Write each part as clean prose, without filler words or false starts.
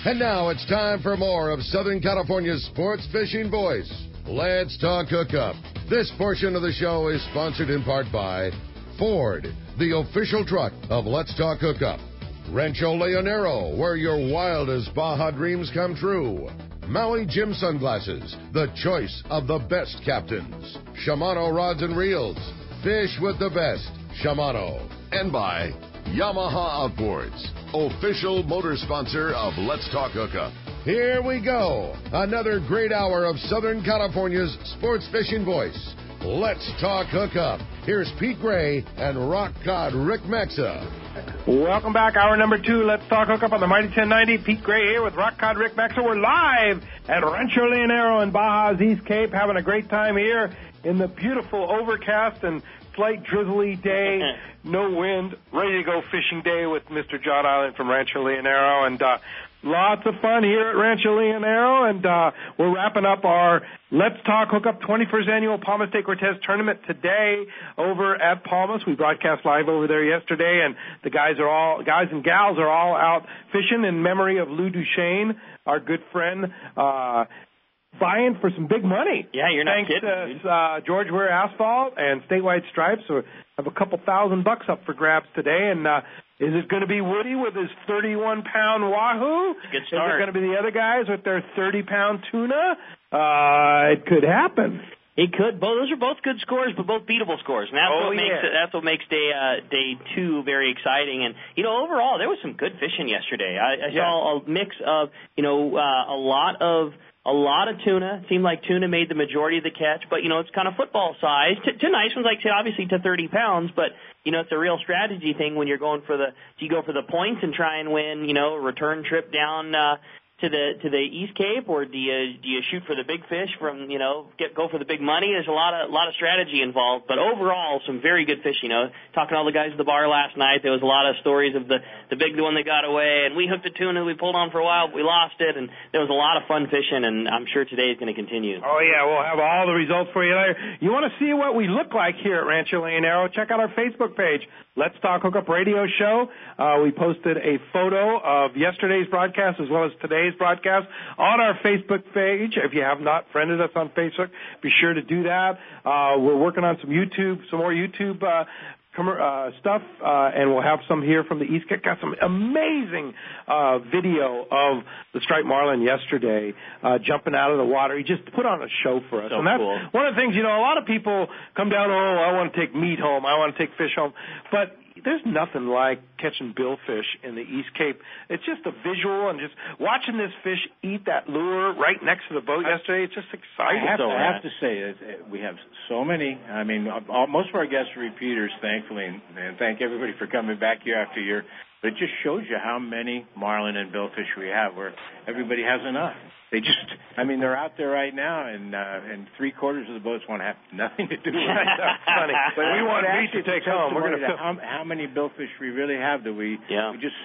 And now it's time for more of Southern California's sports fishing voice. Let's talk hookup. This portion of the show is sponsored in part by Ford, the official truck of Let's Talk Hookup. Rancho Leonero, where your wildest Baja dreams come true. Maui Jim Sunglasses, the choice of the best captains. Shimano Rods and Reels, fish with the best. Shimano. And by Yamaha Outboards, official motor sponsor of Let's Talk Hookup. Here we go. Another great hour of Southern California's sports fishing voice. Let's Talk Hookup. Here's Pete Gray and rock cod Rick Mexa. Welcome back. Hour number 2. Let's Talk Hookup on the Mighty 1090. Pete Gray here with rock cod Rick Mexa. We're live at Rancho Leonero in Baja's East Cape, having a great time here in the beautiful overcast and slight drizzly day, no wind, ready to go fishing day with Mr. John Island from Rancho Leonero, and lots of fun here at Rancho Leonero, and we're wrapping up our Let's Talk Hookup 21st Annual Palmas de Cortez Tournament today over at Palmas. We broadcast live over there yesterday, and the guys and gals are all out fishing in memory of Lou Duchesne, our good friend, buying for some big money. Yeah, you're not kidding. Thanks to George Ware Asphalt and Statewide Stripes. So we have a couple $1,000 up for grabs today. And is it going to be Woody with his 31-pound wahoo? Good start. Is it going to be the other guys with their 30-pound tuna? It could happen. It could. Those are both good scores, but both beatable scores. And that's what makes day 2 very exciting. And, overall, there was some good fishing yesterday. I saw a mix of, a lot of tuna. It seemed like tuna made the majority of the catch, but, it's kind of football size. Two nice ones, like, say, obviously to 30 pounds, but, it's a real strategy thing when you're going do you go for the points and try and win, a return trip down, to the East Cape, or do you shoot for the big fish from, go for the big money? There's a lot of strategy involved, but overall, some very good fish, Talking to all the guys at the bar last night, there was a lot of stories of the big one that got away, and we hooked a tuna we pulled on for a while, but we lost it, and there was a lot of fun fishing, and I'm sure today is going to continue. Oh, yeah, we'll have all the results for you later. You want to see what we look like here at Rancho Leonero? Check out our Facebook page, Let's Talk Hookup Radio Show. We posted a photo of yesterday's broadcast as well as today's broadcast on our Facebook page. If you have not friended us on Facebook, be sure to do that. We're working on some more YouTube stuff, and we'll have some here from the East Cape. Got some amazing video of the striped marlin yesterday jumping out of the water. He just put on a show for us. So and that's cool. One of the things, a lot of people come down, I want to take meat home, I want to take fish home. But there's nothing like catching billfish in the East Cape. It's just a visual, and just watching this fish eat that lure right next to the boat yesterday, it's just exciting. I have to say, we have so many. I mean, most of our guests are repeaters, thankfully, and thank everybody for coming back year after year. But it just shows you how many marlin and billfish we have, where everybody has enough. They're out there right now, and 3/4 of the boats want to have nothing to do with it. That's funny. But we want meat to take home. We're going to how many billfish we really have that we just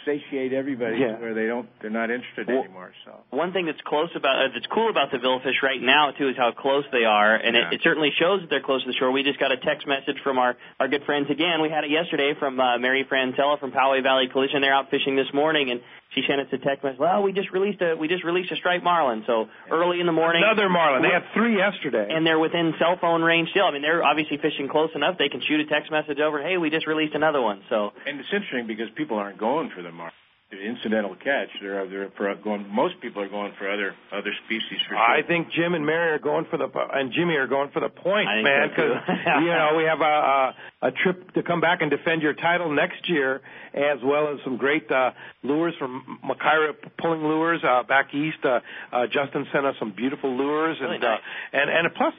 satiate everybody where they're not interested anymore. So one thing that's cool about the billfish right now too is how close they are, and it certainly shows that they're close to the shore. We just got a text message from our good friends again. We had it yesterday from Mary Francella from Poway Valley Collision. They're out fishing this morning, and she sent us a text message. Well, we just released a striped marlin. So early in the morning, another marlin. They had 3 yesterday, and they're within cell phone range still. I mean, they're obviously fishing close enough. They can shoot a text message over. Hey, we just released another one. So, and it's interesting because people aren't going for the marlin. Incidental catch. Most people are going for other species for sure. I think Jim and Mary are going for Jimmy are going for the point, man, because we have a trip to come back and defend your title next year, as well as some great lures from Makaira Pulling Lures back east. Justin sent us some beautiful lures, really nice. and plus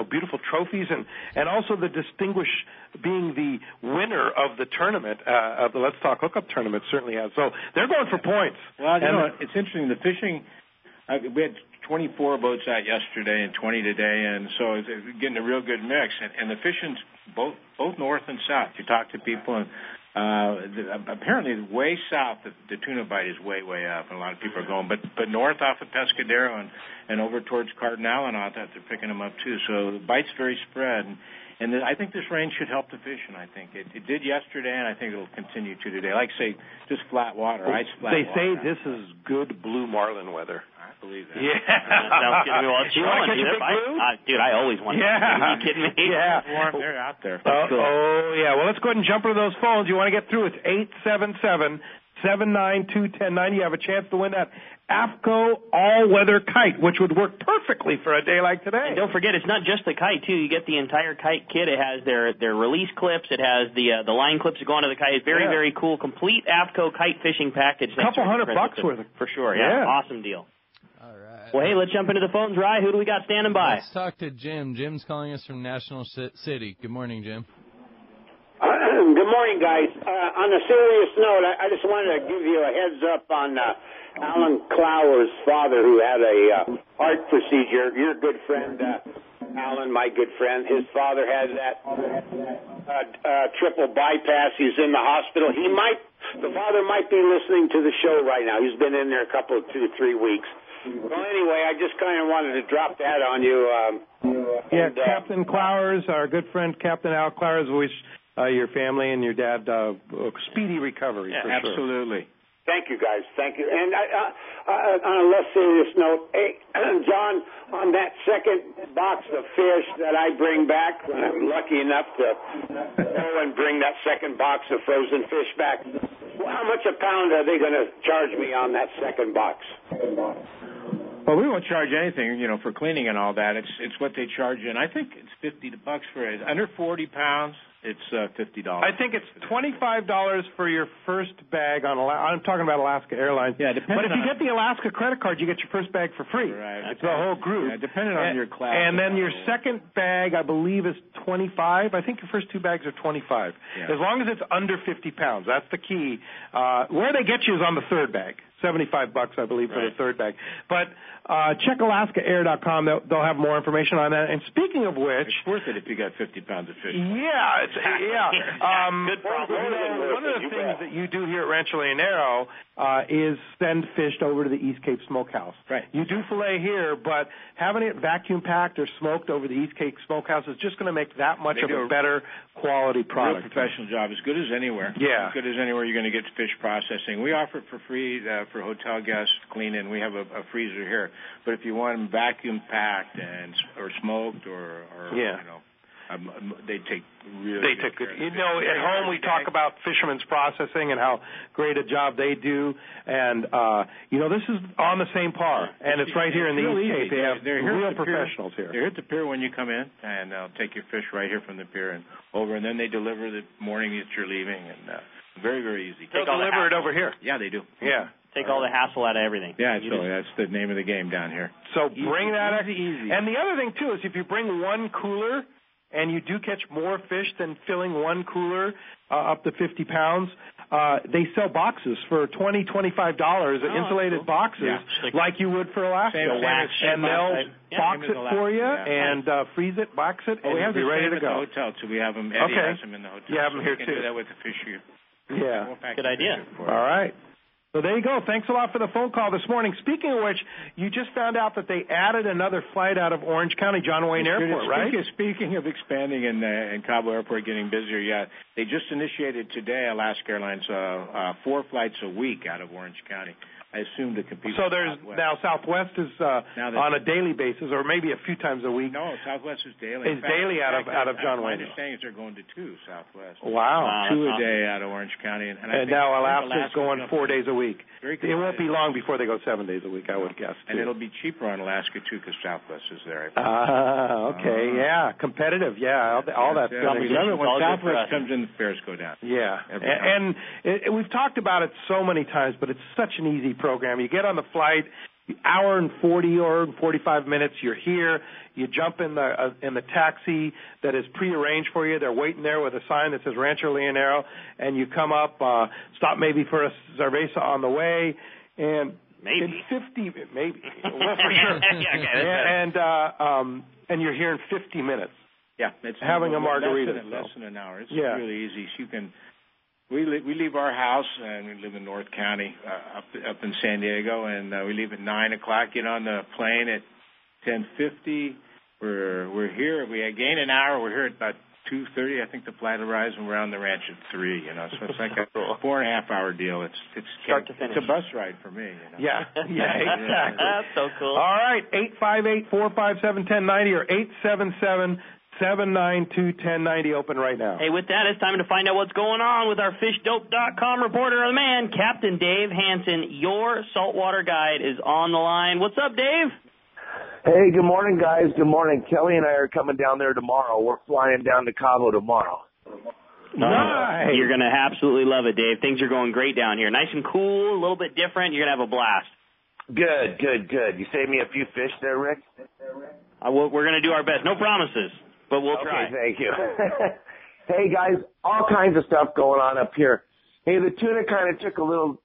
beautiful trophies, and also the distinguished being the winner of the tournament, of the Let's Talk Hookup tournament, certainly has. So they're going for points. Well, it's interesting. The fishing, we had 24 boats out yesterday and 20 today, and so it's getting a real good mix. And the fishing's both north and south. You talk to people, and Apparently, way south, the tuna bite is way up, and a lot of people are going. But north off of Pescadero and over towards Cardinal and all that, they're picking them up too. So the bite's very spread. And I think this rain should help the fishing. I think it did yesterday, and I think it'll continue to today. Like say, just flat water, ice flat water. They say this is good blue marlin weather. I believe that. Yeah. Sounds good to me. Well, it's showing, dude. I always want to. Yeah. Are you kidding me? Yeah. It's warm. They're out there. Oh, yeah. Well, let's go ahead and jump into those phones. You want to get through, it's 877-792-1090. You have a chance to win that AFCO all-weather kite, which would work perfectly for a day like today. And don't forget, it's not just the kite, too. You get the entire kite kit. It has their release clips. It has the line clips that go onto the kite. It's very cool. Complete AFCO kite fishing package. Couple $100 worth. For sure, yeah. Awesome deal. All right. Well, hey, let's jump into the phones, Rye. Who do we got standing by? Let's talk to Jim. Jim's calling us from National City. Good morning, Jim. Good morning, guys. On a serious note, I just wanted to give you a heads up on Alan Clower's father, who had a heart procedure. Your good friend, Alan, my good friend, his father had that triple bypass. He's in the hospital. The father might be listening to the show right now. He's been in there a couple of 2 to 3 weeks. Well, anyway, I just kind of wanted to drop that on you. Captain Clowers, our good friend Captain Al Clowers, wish your family and your dad speedy recovery. Yeah, for absolutely. Sure. Thank you, guys. Thank you. And on a less serious note, hey, John, on that second box of fish that I bring back, when I'm lucky enough to go and bring that second box of frozen fish back, how much a pound are they going to charge me on that second box? Well, we won't charge anything, for cleaning and all that. It's what they charge you, and I think it's $50 for it. Under 40 pounds, it's $50. I think it's $25 for your first bag on. I'm talking about Alaska Airlines. Yeah, but if you get the Alaska credit card, you get your first bag for free. Right. It's the whole group. Yeah, depending on your class. And then your second bag, I believe, is $25. I think your first 2 bags are $25. Yeah. As long as it's under 50 pounds, that's the key. Where they get you is on the third bag. $75, I believe, for the third bag. But check AlaskaAir.com. They'll have more information on that. And speaking of which, it's worth it if you got 50 pounds of fish. Yeah, Good problem. One of the things that you do here at Rancho Leonero is send fish over to the East Cape Smokehouse. Right. You do fillet here, but having it vacuum packed or smoked over the East Cape Smokehouse is just going to make that much of a better quality product. Real professional job, as good as anywhere. Yeah. As good as anywhere you're going to get fish processing. We offer it for free for hotel guests to clean in. We have a freezer here. But if you want them vacuum packed or smoked or they take really good care of it. At home we talk about Fisherman's Processing and how great a job they do, and this is on the same par, and it's right here in the East Cape. They have real professionals here. They're at the pier when you come in, and they'll take your fish right here from the pier and over, and then they deliver the morning that you're leaving, and very, very easy. They'll deliver it over here. Yeah, they do. Yeah. Take all the hassle out of everything. Yeah, that's the name of the game down here. So bring that easy. And the other thing too is if you bring one cooler and you do catch more fish than filling one cooler up to 50 pounds, they sell boxes for $20, $25, insulated boxes, like you would for Alaska. And they'll box it for you and freeze it, box it, and we have be ready to go. At the hotel too. We have them. Eddie has them in the hotel. You have them here too. do that with the fish. Good idea. All right. So there you go. Thanks a lot for the phone call this morning. Speaking of which, you just found out that they added another flight out of Orange County, John Wayne Airport, right? Speaking of expanding in Cabo Airport, getting busier, they just initiated today, Alaska Airlines, 4 flights a week out of Orange County. I assume to compete with Southwest. Now Southwest is on a daily basis, or maybe a few times a week. No, Southwest is daily. It's daily out of John Wayne. My understanding is they're going to 2 Southwest. Wow. 2 a day out of Orange County. And now Alaska's going 4 days a week. It won't be long before they go 7 days a week, I would guess. And it'll be cheaper on Alaska, too, because Southwest is there. Okay, yeah. Competitive, yeah. All that stuff. Remember, when Southwest comes in, the fares go down. Yeah. And we've talked about it so many times, but it's such an easy program. You get on the flight, hour and 40 or 45 minutes, you're here. You jump in the taxi that is prearranged for you. They're waiting there with a sign that says Rancho Leonero, and you come up, stop maybe for a cerveza on the way, and maybe well, for sure. And you're here in 50 minutes. Yeah, it's having a margarita. Less than an hour. It's really easy. So you can. we leave our house, and we live in North County, up in San Diego, and we leave at 9 o'clock. Get on the plane at 10:50. We're here. We gain an hour. We're here at about 2:30. I think the flight arrives, and we're on the ranch at 3. So it's like a 4.5 hour deal. It's start to finish. It's a bus ride for me. Yeah, exactly. That's so cool. All right, 858-457-1090 or 877-792-1090 open right now. Hey, with that, it's time to find out what's going on with our fishdope.com reporter of the man, Captain Dave Hansen. Your saltwater guide is on the line. What's up, Dave? Hey, good morning, guys. Good morning. Kelly and I are coming down there tomorrow. We're flying down to Cabo tomorrow. Nice. You're going to absolutely love it, Dave. Things are going great down here. Nice and cool, a little bit different. You're going to have a blast. Good. You saved me a few fish there, Rick? We're going to do our best. No promises, but we'll try. Okay, thank you. Hey, guys, all kinds of stuff going on up here. Hey, the tuna kind of took a little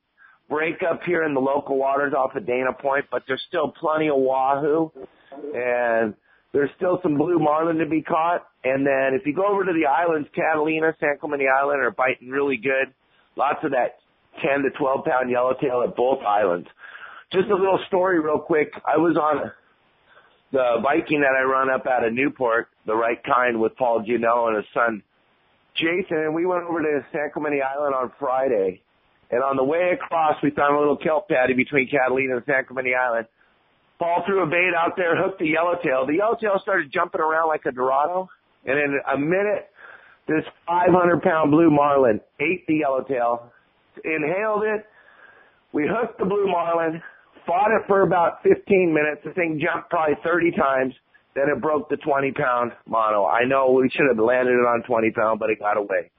break up here in the local waters off of Dana Point, but there's still plenty of wahoo, and there's still some blue marlin to be caught. And then if you go over to the islands, Catalina, San Clemente Island are biting really good. Lots of that 10 to 12 pound yellowtail at both islands. Just a little story real quick. I was on the Viking that I run up out of Newport, the right kind, with Paul Gianello and his son Jason, and we went over to San Clemente Island on Friday. And on the way across, we found a little kelp patty between Catalina and San Clemente Island. Paul threw a bait out there, hooked the yellowtail. The yellowtail started jumping around like a Dorado, and in a minute, this 500-pound blue marlin ate the yellowtail, inhaled it. We hooked the blue marlin, fought it for about 15 minutes. The thing jumped probably 30 times. Then it broke the 20-pound mono. I know we should have landed it on 20-pound, but it got away.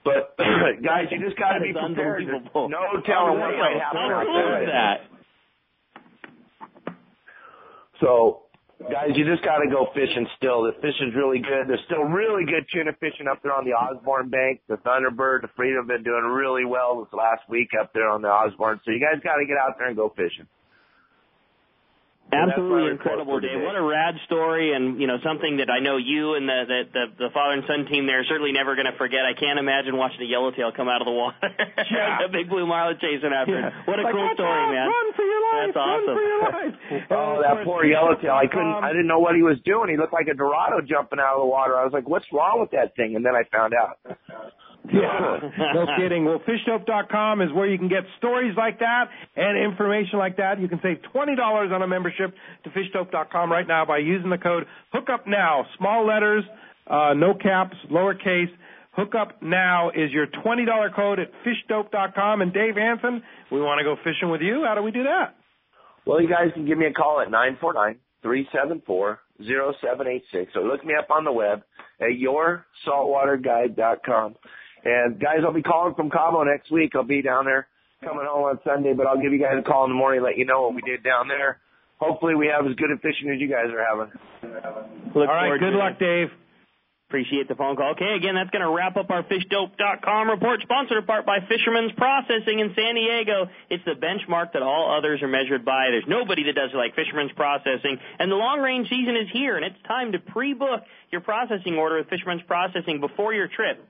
But, guys, you just got to be prepared. There's no telling what might happen. How cool is that? So, guys, you just got to go fishing still. The fishing's really good. There's still really good tuna fishing up there on the Osborne Bank. The Thunderbird, the Freedom have been doing really well this last week up there on the Osborne. So you guys got to get out there and go fishing. Absolutely incredible, Dave. What a rad story, and something that I know you and the father and son team there are certainly never going to forget. I can't imagine watching a yellowtail come out of the water. Yeah. A big blue marlin chasing after it. What a like, cool story, man. Run for your life. That's awesome. Run for your life. Oh, that poor yellowtail. I didn't know what he was doing. He looked like a Dorado jumping out of the water. I was like, what's wrong with that thing? And then I found out. Yeah, no kidding. Well, fishdope.com is where you can get stories like that and information like that. You can save $20 on a membership to fishdope.com right now by using the code HOOKUPNOW. Small letters, no caps, lowercase. HOOKUPNOW is your $20 code at fishdope.com. And Dave Hansen, we want to go fishing with you. How do we do that? Well, you guys can give me a call at 949-374-0786. Or look me up on the web at yoursaltwaterguide.com. And, guys, I'll be calling from Cabo next week. I'll be down there coming home on Sunday, but I'll give you guys a call in the morning and let you know what we did down there. Hopefully we have as good a fishing as you guys are having. All right, good luck, Dave. Appreciate the phone call. Okay, again, that's going to wrap up our fishdope.com report, sponsored in part by Fisherman's Processing in San Diego. It's the benchmark that all others are measured by. There's nobody that does it like Fisherman's Processing. And the long-range season is here, and it's time to pre-book your processing order with Fisherman's Processing before your trip.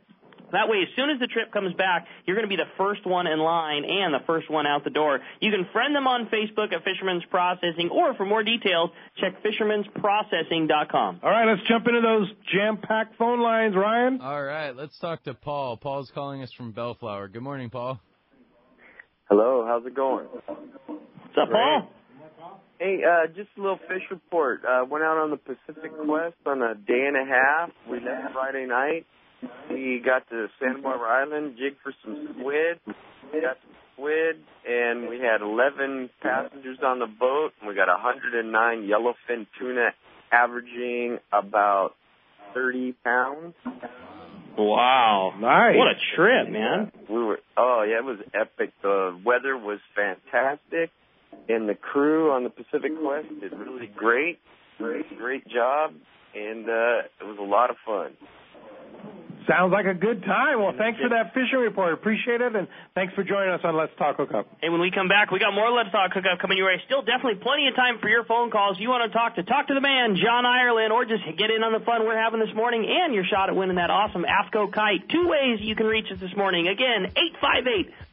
That way, as soon as the trip comes back, you're going to be the first one in line and the first one out the door. You can friend them on Facebook at Fisherman's Processing, or for more details, check fishermansprocessing.com. All right, let's jump into those jam-packed phone lines, Ryan. All right, let's talk to Paul. Paul's calling us from Bellflower. Good morning, Paul. Hello, how's it going? What's up, Paul? Hey, just a little fish report. Went out on the Pacific Quest on a day and a half. We left Friday night. We got to Santa Barbara Island, jigged for some squid. We got some squid, and we had 11 passengers on the boat, and we got 109 yellowfin tuna, averaging about 30 pounds. Wow. Nice. What a trip, man. It was epic. The weather was fantastic, and the crew on the Pacific Quest did really great. Great job, and it was a lot of fun. Sounds like a good time. Well, thanks for that fishing report. Appreciate it, and thanks for joining us on Let's Talk Hookup. Hey, when we come back, we got more Let's Talk Hookup coming your way. Still definitely plenty of time for your phone calls. You want to talk to the man, John Ireland, or just get in on the fun we're having this morning and your shot at winning that awesome AFCO kite. 2 ways you can reach us this morning. Again,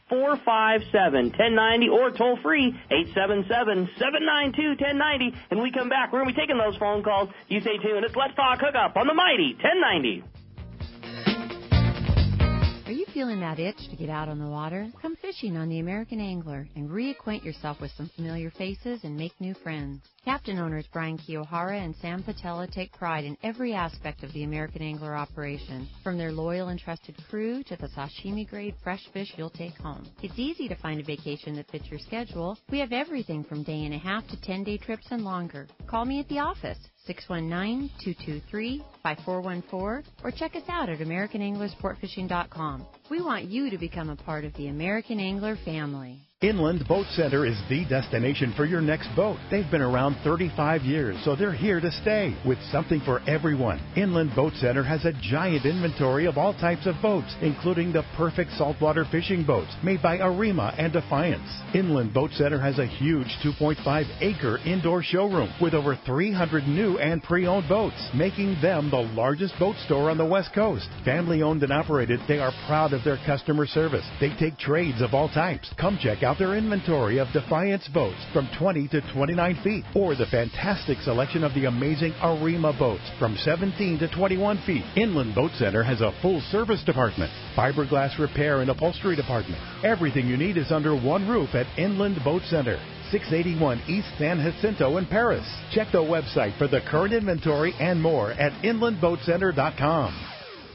858-457-1090 or toll free 877-792-1090. And we come back, we're going to be taking those phone calls. You stay tuned. It's Let's Talk Hookup on the Mighty 1090. Are you feeling that itch to get out on the water? Come fishing on the American Angler and reacquaint yourself with some familiar faces and make new friends. Captain owners Brian Kiyohara and Sam Patella take pride in every aspect of the American Angler operation, from their loyal and trusted crew to the sashimi-grade fresh fish you'll take home. It's easy to find a vacation that fits your schedule. We have everything from day-and-a-half to 10-day trips and longer. Call me at the office, 619-223-5414, or check us out at AmericanAnglerSportFishing.com. We want you to become a part of the American Angler family. Inland Boat Center is the destination for your next boat. They've been around 35 years, so they're here to stay with something for everyone. Inland Boat Center has a giant inventory of all types of boats, including the perfect saltwater fishing boats made by Arima and Defiance. Inland Boat Center has a huge 2.5-acre indoor showroom with over 300 new and pre-owned boats, making them the largest boat store on the West Coast. Family owned and operated, they are proud of their customer service. They take trades of all types. Come check out their inventory of Defiance boats from 20 to 29 feet, or the fantastic selection of the amazing Arima boats from 17 to 21 feet. Inland Boat Center has a full service department, fiberglass repair and upholstery department. Everything you need is under one roof at Inland Boat Center, 681 East San Jacinto in Paris. Check the website for the current inventory and more at inlandboatcenter.com.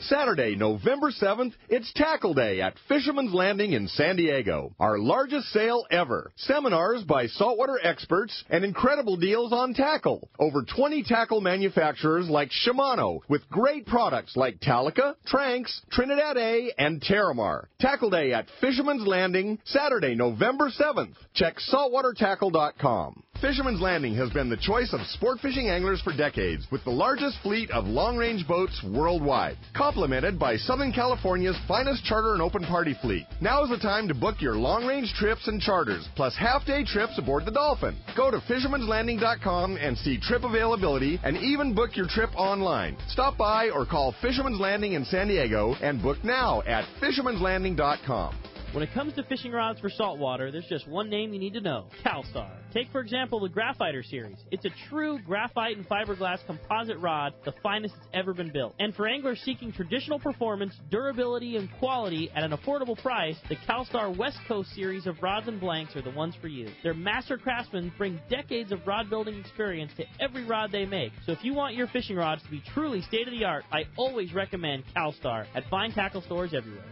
Saturday, November 7th, it's Tackle Day at Fisherman's Landing in San Diego. Our largest sale ever. Seminars by saltwater experts and incredible deals on tackle. Over 20 tackle manufacturers like Shimano with great products like Talica, Tranx, Trinidad A, and Terramar. Tackle Day at Fisherman's Landing, Saturday, November 7th. Check saltwatertackle.com. Fisherman's Landing has been the choice of sport fishing anglers for decades, with the largest fleet of long-range boats worldwide, complemented by Southern California's finest charter and open party fleet. Now is the time to book your long-range trips and charters, plus half-day trips aboard the Dolphin. Go to fishermanslanding.com and see trip availability, and even book your trip online. Stop by or call Fisherman's Landing in San Diego and book now at fishermanslanding.com. When it comes to fishing rods for saltwater, there's just one name you need to know: CalStar. Take, for example, the Graphiter series. It's a true graphite and fiberglass composite rod, the finest it's ever been built. And for anglers seeking traditional performance, durability, and quality at an affordable price, the CalStar West Coast series of rods and blanks are the ones for you. Their master craftsmen bring decades of rod building experience to every rod they make. So if you want your fishing rods to be truly state-of-the-art, I always recommend CalStar at fine tackle stores everywhere.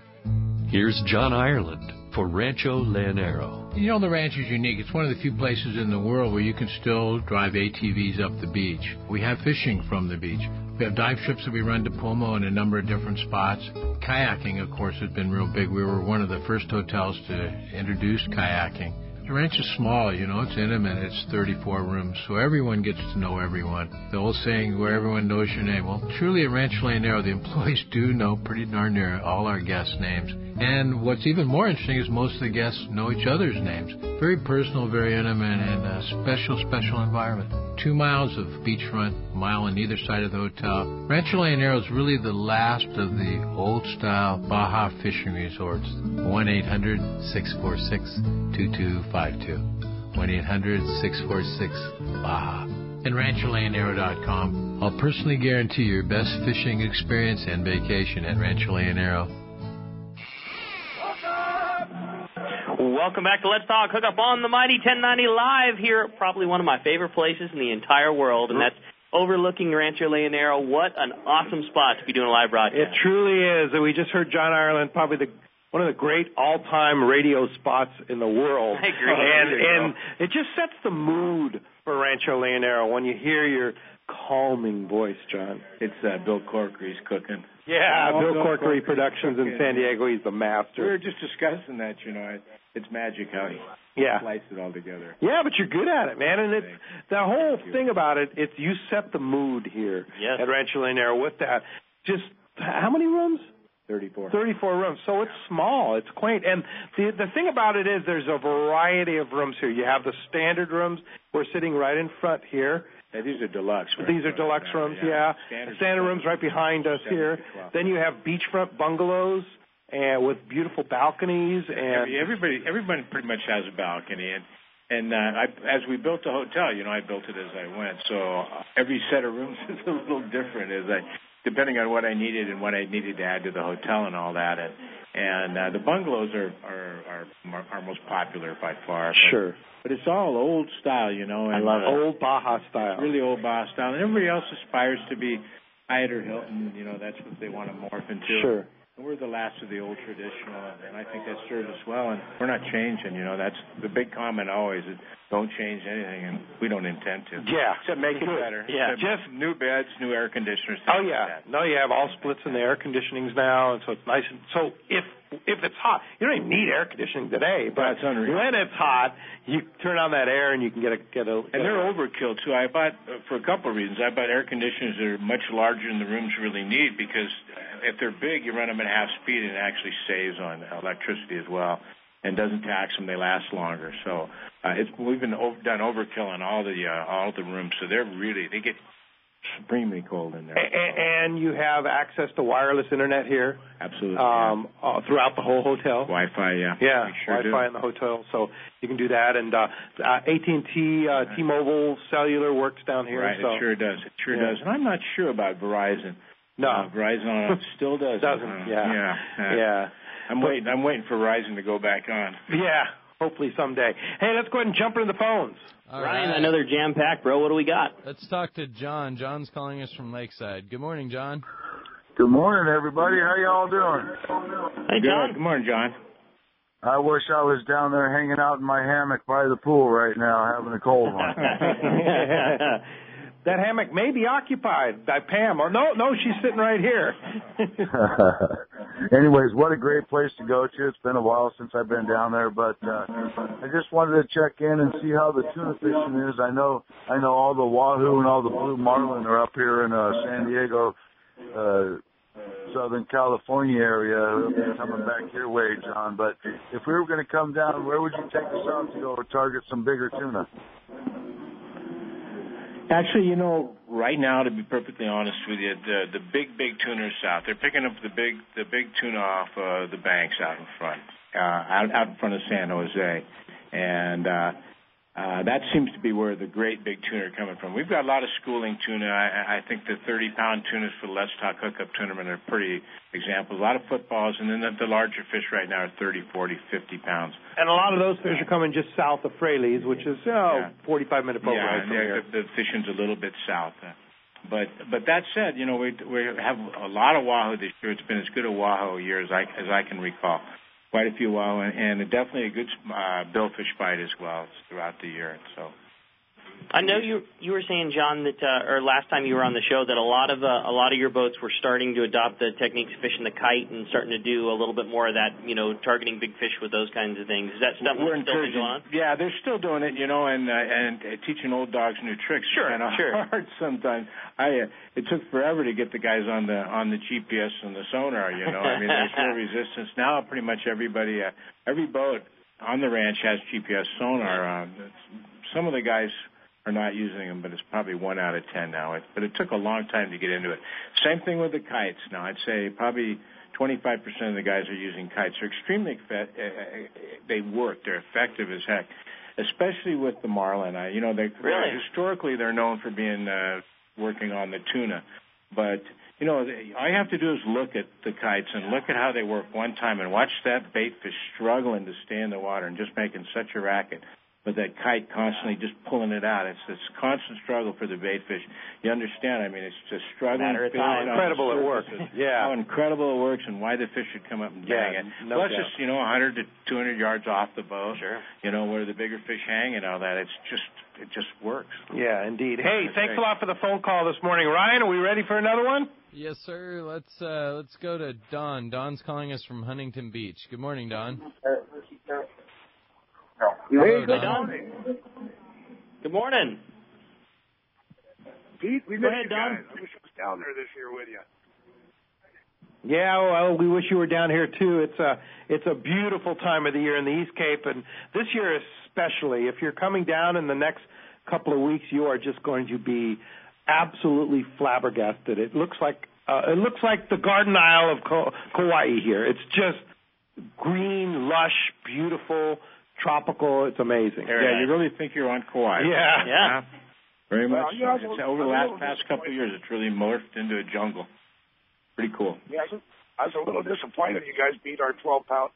Here's John Ireland for Rancho Leonero. You know, the Rancho is unique. It's one of the few places in the world where you can still drive ATVs up the beach. We have fishing from the beach. We have dive trips that we run to Pomo in a number of different spots. Kayaking, of course, has been real big. We were one of the first hotels to introduce kayaking. The ranch is small, you know, it's intimate, it's 34 rooms, so everyone gets to know everyone. The old saying, where everyone knows your name. Well, truly at Rancho Leonero, the employees do know pretty darn near all our guests' names. And what's even more interesting is most of the guests know each other's names. Very personal, very intimate, and a special, special environment. 2 miles of beachfront, a mile on either side of the hotel. Rancho Leonero is really the last of the old-style Baja fishing resorts. 1-800-646-2252. 1-800-646-BAJA. And RanchoLeonero.com. I'll personally guarantee your best fishing experience and vacation at Rancho Leonero. Welcome back to Let's Talk Hookup on the Mighty 1090 live here at probably one of my favorite places in the entire world, and that's overlooking Rancho Leonero. What an awesome spot to be doing a live broadcast. It truly is. We just heard John Ireland, probably one of the great all-time radio spots in the world. I agree. And it just sets the mood for Rancho Leonero when you hear your calming voice, John. It's Bill Corkery's cooking. Yeah, Bill Corkery Productions in San Diego. He's the master. We were just discussing that, you know. It's magic how he slices it all together. Yeah, but you're good at it, man. And it's the whole thing about it. It's you set the mood here at Rancho Leonero with that. Just how many rooms? 34. 34 rooms. So it's small. It's quaint. And the thing about it is there's a variety of rooms here. You have the standard rooms. We're sitting right in front here. Yeah, these are deluxe. Right? These are deluxe rooms, yeah. Standard rooms right behind us here. Then you have beachfront bungalows and with beautiful balconies. And everybody pretty much has a balcony. And as we built the hotel, I built it as I went. So every set of rooms is a little different depending on what I needed and what I needed to add to the hotel and all that. And the bungalows are most popular by far. Sure. But it's all old style, And I love it. Old Baja style. Really old Baja style. And everybody else aspires to be Hyatt or Hilton. That's what they want to morph into. Sure. And we're the last of the old traditional, and I think that served us well. And we're not changing. That's the big comment always is don't change anything, and we don't intend to. Yeah. Except make it better. Yeah. Just new beds, new air conditioners. Oh, yeah. No, you have all splits in the air conditionings now, and so it's nice. So if it's hot, you don't even need air conditioning today, but when it's hot, you turn on that air and you can get a and they're overkill, too. I bought, for a couple of reasons, I bought air conditioners that are much larger than the rooms really need because if they're big, you run them at half speed and it actually saves on electricity as well and doesn't tax them. They last longer. So we've been done overkill on all the rooms, so they get supremely cold in there. And you have access to wireless internet here? Absolutely. Throughout the whole hotel? Wi-Fi, yeah. Yeah, sure Wi-Fi in the hotel, so you can do that. And AT&T, T-Mobile Cellular works down here. Right, so. It sure does. And I'm not sure about Verizon. No. Verizon still does. Doesn't, yeah. I'm waiting for Verizon to go back on. Yeah. Hopefully someday. Hey, let's go ahead and jump into the phones. All Ryan, I know they're jam-packed, bro. What do we got? Let's talk to John. John's calling us from Lakeside. Good morning, John. Good morning, everybody. How y'all doing? Hey, John. Good morning, John. I wish I was down there hanging out in my hammock by the pool right now, having a cold one. That hammock may be occupied by Pam. Or no, she's sitting right here. Anyways, what a great place to go to. It's been a while since I've been down there, but I just wanted to check in and see how the tuna fishing is. I know all the wahoo and all the blue marlin are up here in San Diego, Southern California area. They'll be coming back your way, John. But if we were going to come down, where would you take us out to go target some bigger tuna? Actually, right now, to be perfectly honest with you, the big tuna are south. They're picking up the big tuna off the banks out in front, out in front of San Jose, and that seems to be where the great big tuna are coming from. We've got a lot of schooling tuna. I think the 30-pound tunas for the Let's Talk Hookup tournament are pretty examples. A lot of footballs, and then the larger fish right now are 30, 40, 50 pounds. And a lot of those fish are coming just south of Fraley's, which is 45-minute boat ride from here. The fishing's a little bit south. But that said, we have a lot of wahoo this year. It's been as good a wahoo year as I can recall. Quite a few wahoo, and definitely a good billfish bite as well throughout the year. So, I know you were saying, John, that or last time you were on the show that a lot of your boats were starting to adopt the techniques of fishing the kite and starting to do a little bit more of that, targeting big fish with those kinds of things. Is that stuff still going on? Yeah, they're still doing it, and teaching old dogs new tricks. Sure. Hard sometimes. It took forever to get the guys on the GPS and the sonar. There's no resistance now. Pretty much every boat on the ranch has GPS sonar. Some of the guys are not using them, but it's probably 1 out of 10 now. But it took a long time to get into it. Same thing with the kites. Now, I'd say probably 25% of the guys are using kites. They're extremely they work. They're effective as heck, especially with the marlin. Historically, they're known for being working on the tuna. But, all you have to do is look at the kites and look at how they work one time and watch that bait fish struggling to stay in the water and just making such a racket. But that kite constantly just pulling it out. It's this constant struggle for the bait fish. You understand? It's just struggling. How incredible it works. Yeah. How incredible it works and why the fish should come up and bang it. Plus, just, 100 to 200 yards off the boat. Sure. Where the bigger fish hang and all that. It just works. Yeah, indeed. Hey, thanks a lot for the phone call this morning. Ryan, are we ready for another one? Yes, sir. Let's go to Don. Don's calling us from Huntington Beach. Good morning, Don. Hey, good morning. Good morning. Pete, we Go missed ahead, you Don. guys. I wish I was down there this year with you. Yeah, well, we wish you were down here too. It's a beautiful time of the year in the East Cape, and this year especially. If you're coming down in the next couple of weeks, you are just going to be absolutely flabbergasted. It looks like the Garden Isle of Kauai here. It's just green, lush, beautiful, tropical. It's amazing. Yeah, you really think you're on Kauai. Yeah. Very much. Well, It's over the past couple of years, it's really morphed into a jungle. Pretty cool. Yeah, I was a little disappointed you guys beat our 12-pound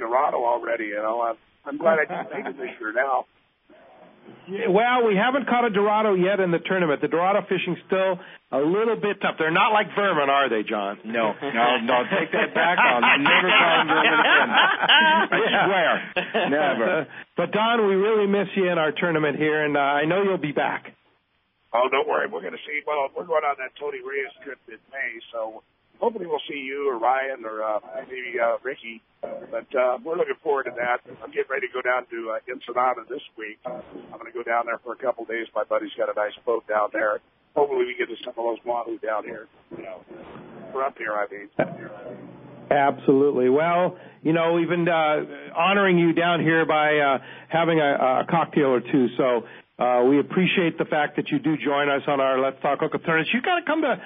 Dorado already. I'm glad I didn't make it this year now. Yeah, well, we haven't caught a Dorado yet in the tournament. The Dorado fishing's still a little bit tough. They're not like vermin, are they, John? No. Take that back. I'll never call them vermin again. I swear. Never. But, Don, we really miss you in our tournament here, and I know you'll be back. Oh, don't worry. We're going to see. Well, we're going on that Tony Reyes trip in May, so hopefully we'll see you or Ryan or maybe Ricky. But we're looking forward to that. I'm getting ready to go down to Ensenada this week. I'm going to go down there for a couple of days. My buddy's got a nice boat down there. Hopefully we get to some of those wahoo down here. We're up here, I mean. Absolutely. Well, we've been honoring you down here by having a cocktail or two. So we appreciate the fact that you do join us on our Let's Talk Hookup tournament. You got to come to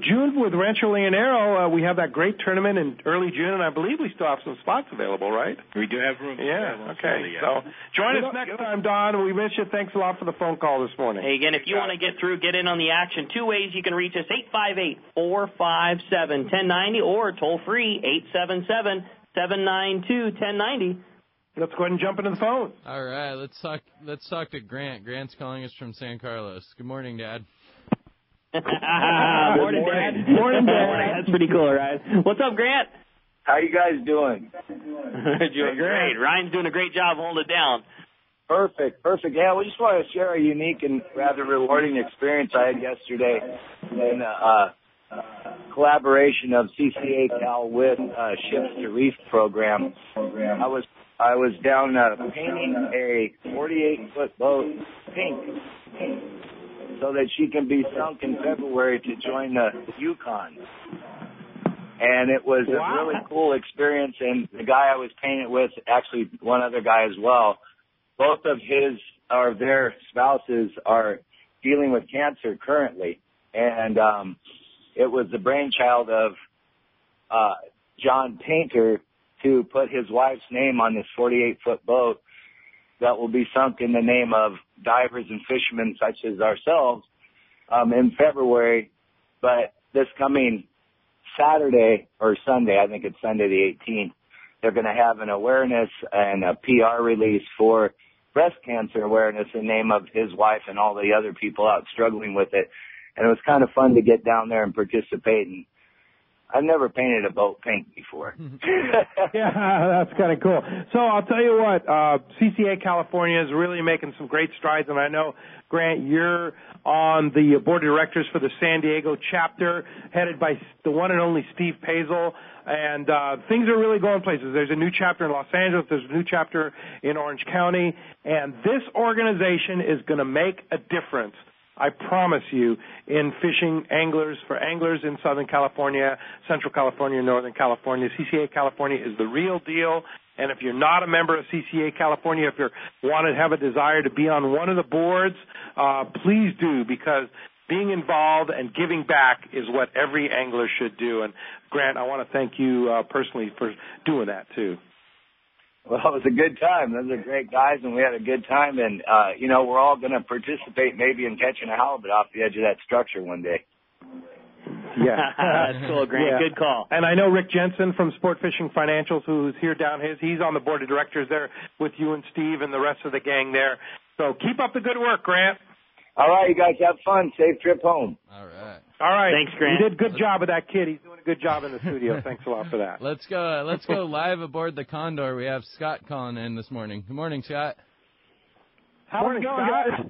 June with Rancho Leonero. We have that great tournament in early June, and I believe we still have some spots available, right? We do have room. Yeah. Okay. So join us next time, Don. We miss you. Thanks a lot for the phone call this morning. Hey, again, if you want to get in on the action, two ways you can reach us: 858-457-1090 or toll free 877-792-1090. Let's go ahead and jump into the phone. All right, let's talk to Grant. Grant's calling us from San Carlos. Good morning, Dad. Morning, Dad. Morning, Dad. That's pretty cool, right? What's up, Grant? How you guys doing? Doing great. Ryan's doing a great job holding it down. Perfect. Yeah, we just want to share a unique and rather rewarding experience I had yesterday in collaboration of CCA Cal with Ships to Reef program. I was down painting a 48-foot boat pink so that she can be sunk in February to join the Yukon. And it was a really cool experience, and the guy I was painting with, actually one other guy as well, both of their spouses are dealing with cancer currently. And it was the brainchild of John Painter to put his wife's name on this 48-foot boat that will be sunk in the name of divers and fishermen such as ourselves in February. But this coming Saturday or Sunday, I think it's Sunday the 18th, they're going to have an awareness and a PR release for breast cancer awareness in the name of his wife and all the other people out struggling with it. And it was kind of fun to get down there and participate. And I've never painted a boat pink before. Yeah, that's kind of cool. So I'll tell you what, CCA California is really making some great strides, and I know, Grant, you're on the board of directors for the San Diego chapter, headed by the one and only Steve Pazel, and things are really going places. There's a new chapter in Los Angeles, there's a new chapter in Orange County, and this organization is going to make a difference, I promise you, in fishing for anglers in Southern California, Central California, Northern California. CCA California is the real deal. And if you're not a member of CCA California, if you have a desire to be on one of the boards, please do, because being involved and giving back is what every angler should do. And Grant, I want to thank you personally for doing that too. Well, it was a good time. Those are great guys, and we had a good time. And, we're all going to participate maybe in catching a halibut off the edge of that structure one day. Yeah. That's cool, Grant. Yeah. Good call. And I know Rick Jensen from Sport Fishing Financials, who's here down he's on the board of directors there with you and Steve and the rest of the gang there. So keep up the good work, Grant. All right, you guys have fun. Safe trip home. All right. All right. Thanks, Grant. You did a good job with that kid. He's doing a good job in the studio. Thanks a lot for that. Let's go live aboard the Condor. We have Scott calling in this morning. Good morning, Scott. How's it going, guys?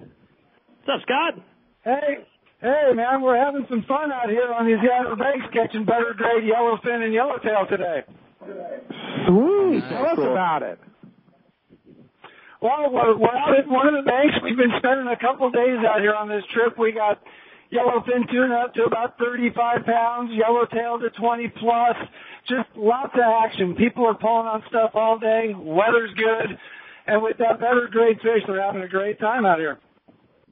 What's up, Scott? Hey, man, we're having some fun out here on these Outer Banks catching better grade yellowfin and yellowtail today. Sweet. Tell us about it. Well, we're out at one of the banks. We've been spending a couple of days out here on this trip. We got yellowfin tuna up to about 35 pounds, yellowtail to 20 plus. Just lots of action. People are pulling on stuff all day. Weather's good. And with that better grade fish, they're having a great time out here.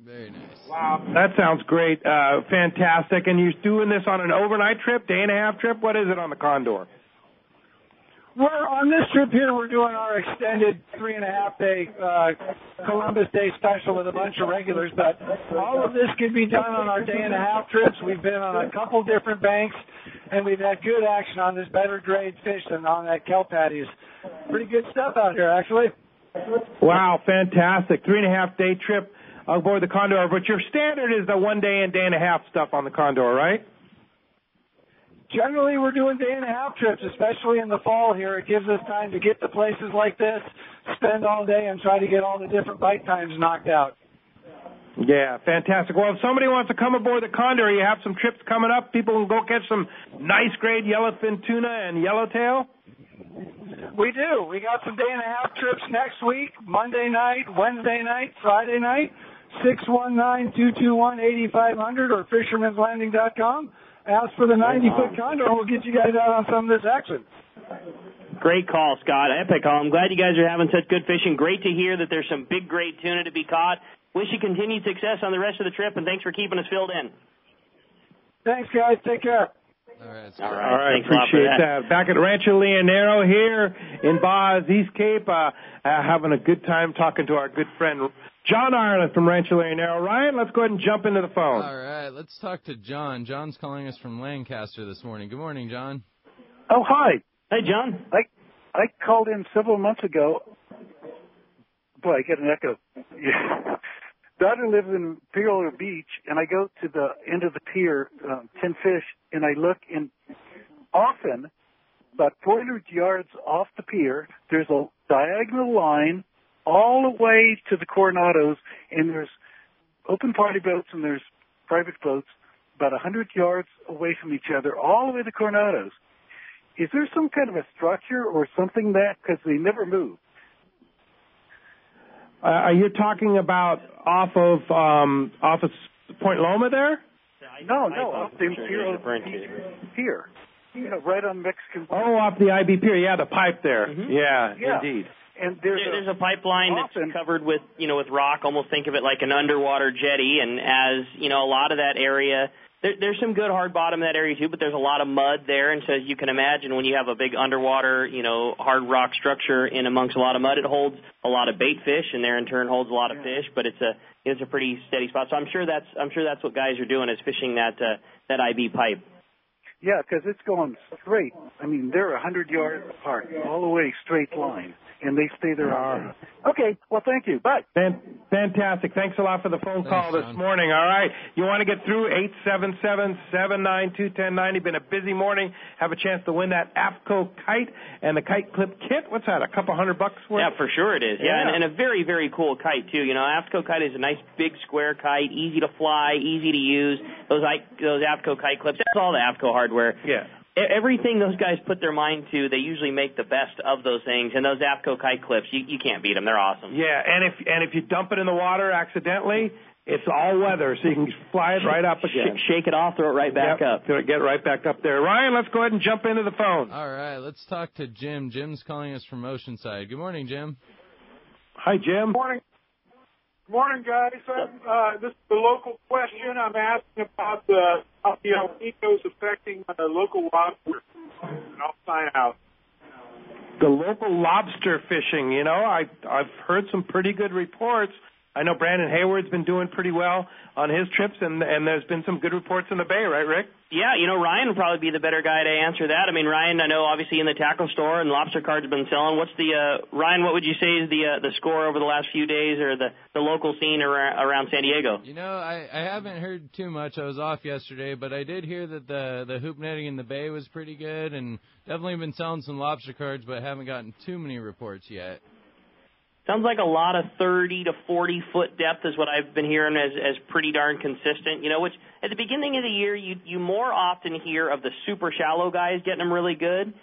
Very nice. Wow, that sounds great. Fantastic. And you're doing this on an overnight trip, day and a half trip? What is it on the Condor? We're on this trip here, we're doing our extended 3.5-day Columbus Day special with a bunch of regulars, but all of this can be done on our day-and-a-half trips. We've been on a couple different banks, and we've had good action on this better grade fish than on that kelp patties. Pretty good stuff out here, actually. Wow, fantastic. 3.5-day trip aboard the Condor, but your standard is the 1 day and day-and-a-half stuff on the Condor, right? Generally, we're doing day-and-a-half trips, especially in the fall here. It gives us time to get to places like this, spend all day, and try to get all the different bite times knocked out. Yeah, fantastic. Well, if somebody wants to come aboard the Condor, you have some trips coming up. People can go catch some nice grade yellowfin tuna and yellowtail. We do. We got some day-and-a-half trips next week, Monday night, Wednesday night, Friday night, 619-221-8500 or fishermanslanding.com. Ask for the 90-foot Condor, and we'll get you guys out on some of this action. Great call, Scott. Epic call. I'm glad you guys are having such good fishing. Great to hear that there's some big, great tuna to be caught. Wish you continued success on the rest of the trip, and thanks for keeping us filled in. Thanks, guys. Take care. All right. Thanks appreciate that. Back at Rancho Leonero here in Baja's East Cape, having a good time talking to our good friend John Ireland from Rancho Leonero. Ryan, let's go ahead and jump into the phone. All right, let's talk to John. John's calling us from Lancaster this morning. Good morning, John. Oh, hi. Hey, John. I called in several months ago. Boy, I get an echo. Yeah. Daughter lives in Imperial Beach, and I go to the end of the pier, 10 fish, and I look, and often, about 400 yards off the pier, there's a diagonal line all the way to the Coronados, and there's open party boats and there's private boats about 100 yards away from each other, all the way to the Coronados. Is there some kind of a structure or something that, because they never move? Are you talking about off of Point Loma there? No, off the Imperial Pier. You know, right on Mexican. Oh, off the IB Pier. Yeah, the pipe there. Mm-hmm. Yeah, indeed. And there's a pipeline that's covered with, with rock. Almost think of it like an underwater jetty. And as, a lot of that area, there's some good hard bottom in that area too, but there's a lot of mud there. And so as you can imagine, when you have a big underwater, hard rock structure in amongst a lot of mud, it holds a lot of bait fish, and there in turn holds a lot of fish. But it's a pretty steady spot. So I'm sure that's what guys are doing, is fishing that IB pipe. Yeah, because it's going straight. I mean, they're 100 yards apart, all the way straight line, and they stay there all day. Okay, well, thank you. Bye. Fantastic. Thanks a lot for the phone call this morning. All right, you want to get through 877-792-1090. Been a busy morning. Have a chance to win that AFCO kite and the kite clip kit. What's that? A couple $100 worth? Yeah, for sure it is. Yeah, and a very, very cool kite too. AFCO kite is a nice big square kite, easy to fly, easy to use. Those AFCO kite clips. That's all the AFCO hardware. Yeah. Everything those guys put their mind to, they usually make the best of those things. And those AFCO kite clips, you can't beat them. They're awesome. Yeah, and if you dump it in the water accidentally, it's all weather, so you can fly it right up again. Shake it off, throw it right back up. Get right back up there. Ryan, let's go ahead and jump into the phone. All right, let's talk to Jim. Jim's calling us from Oceanside. Good morning, Jim. Hi, Jim. Good morning, guys. This is the local question. I'm asking about how the El Niño is affecting the local lobster. And I'll sign out. The local lobster fishing, I've heard some pretty good reports. I know Brandon Hayward's been doing pretty well on his trips, and there's been some good reports in the Bay, right, Rick? Yeah, Ryan would probably be the better guy to answer that. I mean, Ryan, I know obviously in the tackle store and lobster cards have been selling. What's Ryan, what would you say is the score over the last few days, or the local scene around San Diego? I haven't heard too much. I was off yesterday, but I did hear that the hoop netting in the Bay was pretty good, and definitely been selling some lobster cards, but haven't gotten too many reports yet. Sounds like a lot of 30 to 40 foot depth is what I've been hearing as pretty darn consistent. Which at the beginning of the year you more often hear of the super shallow guys getting them really good,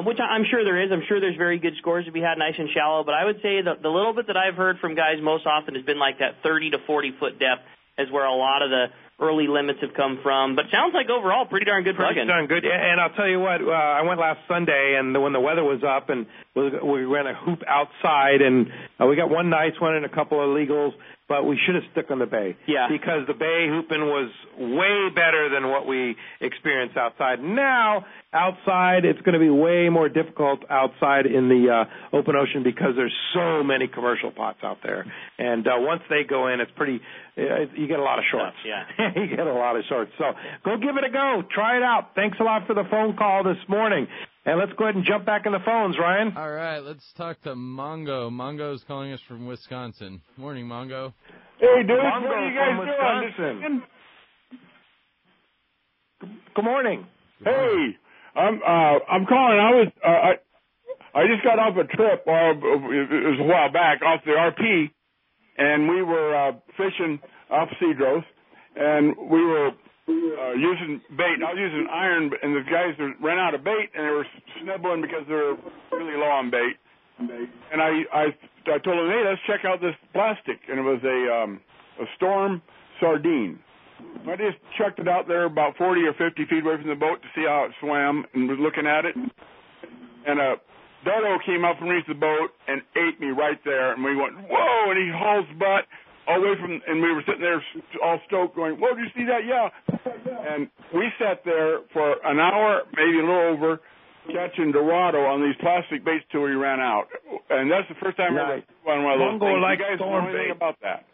which I'm sure there is. I'm sure there's very good scores to be had nice and shallow. But I would say the little bit that I've heard from guys most often has been like that 30 to 40 foot depth is where a lot of early limits have come from. But sounds like overall pretty darn good plug-in. Pretty darn good. And I'll tell you what, I went last Sunday, and when the weather was up, and we ran a hoop outside, and we got one nice one and a couple of illegals, but we should have stuck on the bay. Yeah. Because the bay hooping was way better than what we experienced outside. Now, outside, it's going to be way more difficult outside in the open ocean because there's so many commercial pots out there. And once they go in, it's pretty, you get a lot of shorts. Yeah. You get a lot of shorts. So go give it a go. Try it out. Thanks a lot for the phone call this morning. And let's go ahead and jump back in the phones, Ryan. All right, let's talk to Mongo. Mongo's calling us from Wisconsin. Morning, Mongo. Hey, dude, Mongo what are you guys from Wisconsin. Good morning. Hey, I'm calling. I just got off a trip. It was a while back off the RP, and we were fishing off Cedros, and we were using bait. I was using iron, and the guys ran out of bait, and they were snibbling because they were really low on bait. And I told them, hey, let's check out this plastic, and it was a storm sardine. I just chucked it out there about 40 or 50 feet away from the boat to see how it swam, and was looking at it. And a dodo came up from underneath the boat and ate me right there, and we went, whoa, and he hauls butt all the way from, and we were sitting there all stoked going, whoa, did you see that? Yeah. And we sat there for an hour, maybe a little over, catching Dorado on these plastic baits till we ran out. And that's the first time I ever on one of those things. Like you guys know anything about that?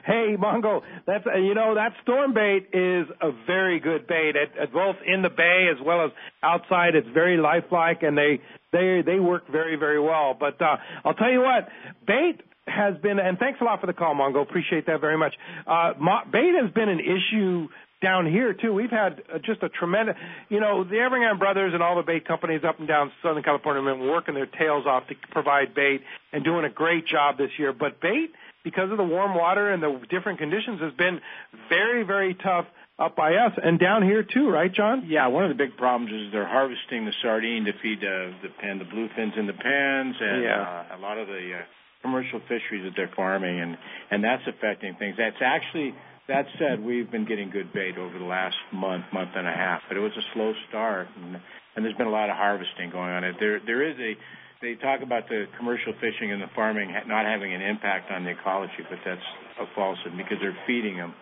Hey, Mongo, that's that storm bait is a very good bait at both in the bay as well as outside. It's very lifelike, and they work very, very well. But I'll tell you what, bait has been, and thanks a lot for the call, Mongo. Appreciate that very much. Bait has been an issue down here too. We've had just a tremendous, the Everingham brothers and all the bait companies up and down Southern California have been working their tails off to provide bait and doing a great job this year. But bait, because of the warm water and the different conditions, has been very, very tough up by us and down here too, right, John? Yeah, one of the big problems is they're harvesting the sardine to feed the pen, the bluefins in the pens, and a lot of the commercial fisheries that they're farming, and that's affecting things. That said, we've been getting good bait over the last month and a half, but it was a slow start, and there's been a lot of harvesting going on. They talk about the commercial fishing and the farming not having an impact on the ecology, but that's a falsehood because they're feeding them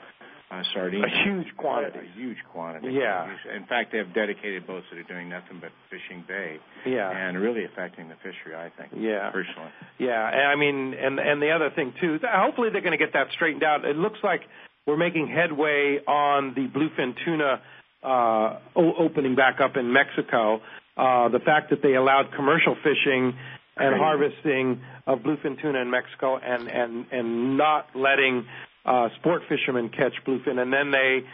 sardines. A huge quantity. A huge quantity. Yeah. In fact, they have dedicated boats that are doing nothing but fishing bait. Yeah. And really affecting the fishery, I think. Yeah. Personally. Yeah. And the other thing too, hopefully they're going to get that straightened out. It looks like we're making headway on the bluefin tuna opening back up in Mexico. The fact that they allowed commercial fishing and harvesting of bluefin tuna in Mexico and not letting sport fishermen catch bluefin, and then they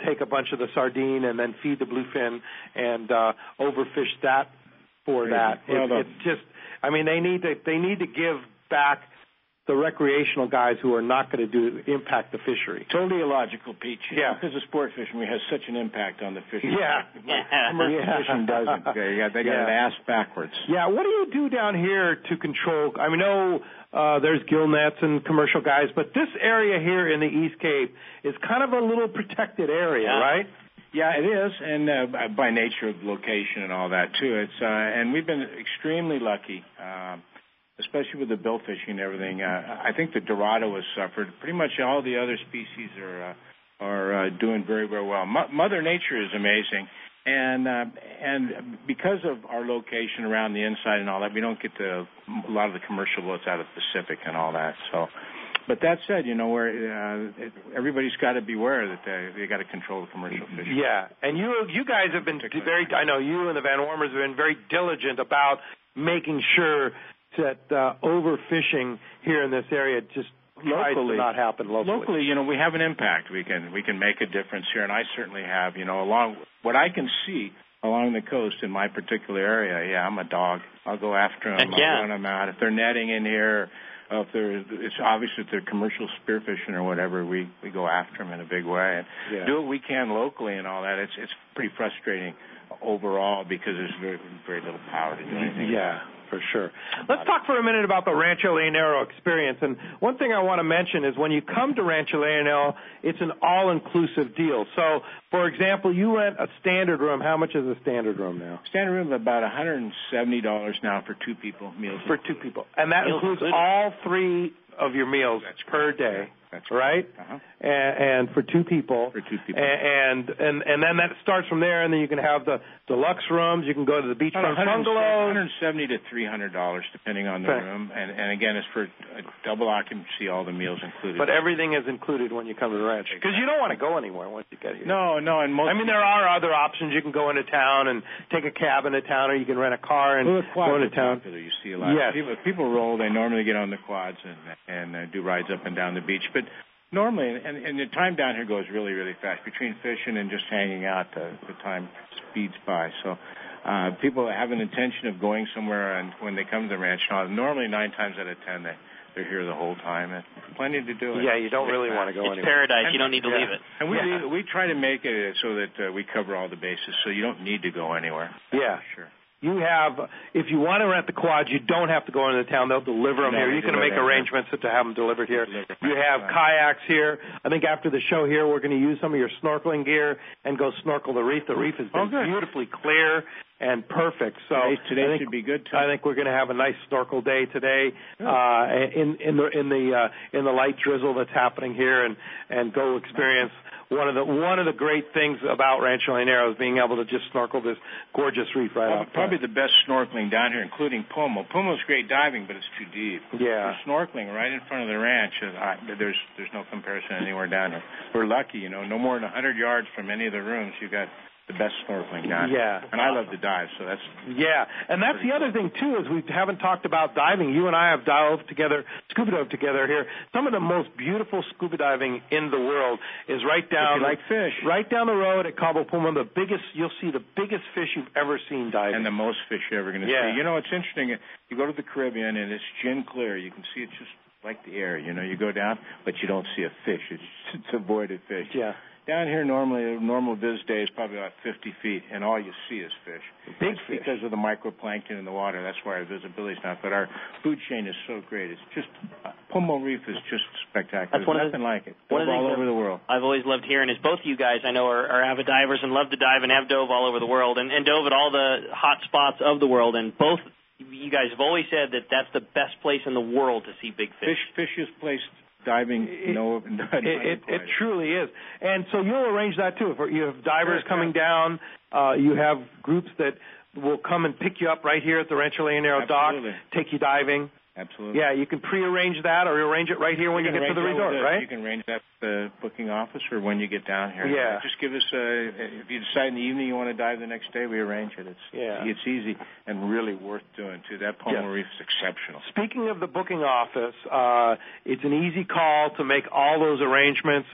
take a bunch of the sardine and then feed the bluefin and overfish that for that. It's just, they need to give back the recreational guys who are not going to impact the fishery. Totally illogical, Pete. Yeah. Because the sport fishing has such an impact on the fishery. Yeah. Commercial fishing doesn't. They got it ass backwards. Yeah. What do you do down here to control? I know there's gill nets and commercial guys, but this area here in the East Cape is kind of a little protected area, right? Yeah, it is, and by nature of location and all that too. It's and we've been extremely lucky. Especially with the bill fishing and everything. I think the Dorado has suffered. Pretty much all the other species are doing very, very well. Mother Nature is amazing, and because of our location around the inside and all that, we don't get a lot of the commercial boats out of the Pacific and all that. So, but that said, everybody's got to beware that they got to control the commercial fishing. Yeah, and you guys have been very. I know you and the Van Wormers have been very diligent about making sure that overfishing here in this area just tries to not happen locally. Locally, we have an impact. We can make a difference here, and I certainly have. Along what I can see along the coast in my particular area. Yeah, I'm a dog. I'll go after them. I'll run them out. If they're netting in here, it's obvious that they're commercial spearfishing or whatever, we go after them in a big way and do what we can locally and all that. It's pretty frustrating overall because there's very, very little power to do anything. Yeah. For sure. Let's talk for a minute about the Rancho Leonero experience. And one thing I want to mention is when you come to Rancho Leonero, it's an all-inclusive deal. So, for example, you rent a standard room. How much is a standard room now? Standard room is about $170 now for 2 people, meals. For 2 people. And that includes all 3 of your meals per day. That's right. And for 2 people. For 2 people. And then that starts from there, and then you can have the deluxe rooms. You can go to the beachfront bungalows. $170 to $300 depending on the room. And again, it's for a double occupancy, all the meals included. But everything is included when you come to the ranch because you don't want to go anywhere once you get here. No, and most. I mean, there are other options. You can go into town and take a cab into town, or you can rent a car and go into town. Popular. You see a lot. Yes. If people roll, they normally get on the quads and do rides up and down the beach. But normally, and the time down here goes really, really fast. Between fishing and just hanging out, the time speeds by. So people have an intention of going somewhere, and when they come to the ranch, normally 9 times out of 10 they're here the whole time. And plenty to do. Yeah, you don't really want to go anywhere. It's paradise. You don't need to leave it. And we try to make it so that we cover all the bases, so you don't need to go anywhere. Yeah, sure. You have, if you want to rent the quads, you don't have to go into town. They'll deliver them here. You can make arrangements to have them delivered here. You have kayaks here. I think after the show here, we're going to use some of your snorkeling gear and go snorkel the reef. The reef has been beautifully clear and perfect. So today should be good too. I think we're going to have a nice snorkel day today in the light drizzle that's happening here, and go experience. One of the great things about Rancho Leonero is being able to just snorkel this gorgeous reef right off. Probably the best snorkeling down here, including Pomo. Pomo's great diving, but it's too deep. Yeah. For snorkeling right in front of the ranch, there's no comparison anywhere down here. We're lucky, no more than 100 yards from any of the rooms. You got the best snorkeling down here. Yeah. And I love to dive, so that's... Yeah, and that's the other thing, too, is we haven't talked about diving. You and I have scuba dove together here. Some of the most beautiful scuba diving in the world is right down... If you like fish. Right down the road at Cabo Puma, you'll see the biggest fish you've ever seen diving. And the most fish you're ever going to see. It's interesting. You go to the Caribbean, and it's gin clear. You can see it's just like the air. You go down, but you don't see a fish. It's a void of fish. Yeah. Down here, normally, a normal viz day is probably about 50 feet, and all you see is fish. Big fish. Because of the microplankton in the water. That's why our visibility is not. But our food chain is so great. It's just, Pomo Reef is just spectacular. That's There's nothing like it. All over the world. I've always loved hearing is both of you guys, I know, are avid divers and love to dive and have dove all over the world and dove at all the hot spots of the world. And both you guys have always said that that's the best place in the world to see big fish. Fishiest place diving, it truly is. And so you'll arrange that too. If you have divers coming down, you have groups that will come and pick you up right here at the Rancho Leonero dock, take you diving. Absolutely. Yeah, you can pre-arrange that or arrange it right here when you get to the resort, right? You can arrange that at the booking office or when you get down here. Yeah. Just give us if you decide in the evening you want to dive the next day, we arrange it. It's easy and really worth doing, too. That Pomo Reef is exceptional. Speaking of the booking office, it's an easy call to make all those arrangements.